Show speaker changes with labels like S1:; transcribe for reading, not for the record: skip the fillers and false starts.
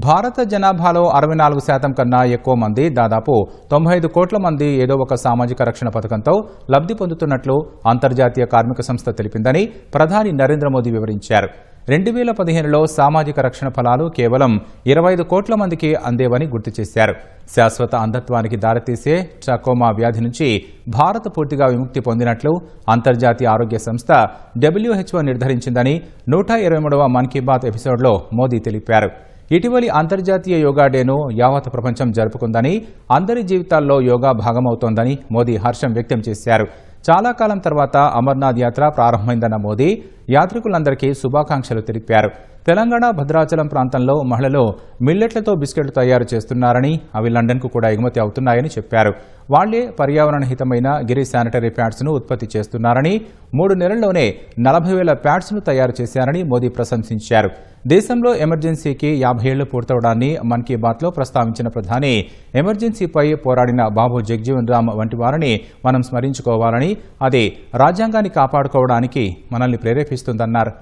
S1: భారత జనాభాలో 64% కన్నా ఎక్కువ మంది దాదాపు 95 కోట్ల మంది ఏదో ఒక సామాజిక రక్షణ పథకంతో లబ్ధి పొందుతున్నట్లు అంతర్జాతీయ కార్మిక సంస్థ తెలిపిందని ప్రధాని నరేంద్ర మోదీ వివరించారు. 2015లో సామాజిక రక్షణ ఫలాలు కేవలం 25 కోట్ల మందికి అందేవని గుర్తు చేశారు. శాశ్వత అంధత్వానికి దారితీసే ట్రాకోమా వ్యాధి నుంచి భారత్ పూర్తిగా విముక్తి పొందినట్లు అంతర్జాతీయ ఆరోగ్య సంస్థ WHO నిర్ధారించిందని 123వ మన్ కీ బాత్ ఎపిసోడ్లో మోదీ తెలిపారు. ఇటీవలి అంతర్జాతీయ యోగా డేను యావత్ ప్రపంచం జరుపుకుందని, అందరి జీవితాల్లో యోగా భాగమవుతోందని మోదీ హర్షం వ్యక్తం చేశారు. చాలా కాలం తర్వాత అమర్నాథ్ యాత్ర ప్రారంభమైందన్న మోదీ యాత్రికులందరికీ శుభాకాంక్షలు తెలిపారు. తెలంగాణ భద్రాచలం ప్రాంతంలో మహిళలు మిల్లెట్లతో బిస్కెట్లు తయారు చేస్తున్నారని, అవి లండన్కు కూడా ఎగుమతి అవుతున్నాయని చెప్పారు. వాళ్లే పర్యావరణ హితమైన గిరి శానిటరీ ప్యాడ్స్ను ఉత్పత్తి చేస్తున్నారని, 3 నెలల్లోనే 40,000 ప్యాడ్స్ను తయారు చేశారని మోదీ ప్రశంసించారు. దేశంలో ఎమర్జెన్సీకి 50 ఏళ్లు పూర్తవడాన్ని మన్ కీ బాత్లో ప్రస్తావించిన ప్రధాని ఎమర్జెన్సీపై పోరాడిన బాబు జగ్జీవన్ రామ్ వంటి వారిని మనం స్మరించుకోవాలని, అది రాజ్యాంగాన్ని కాపాడుకోవడానికి మనల్ని ప్రేరేపిస్తుందన్నారు.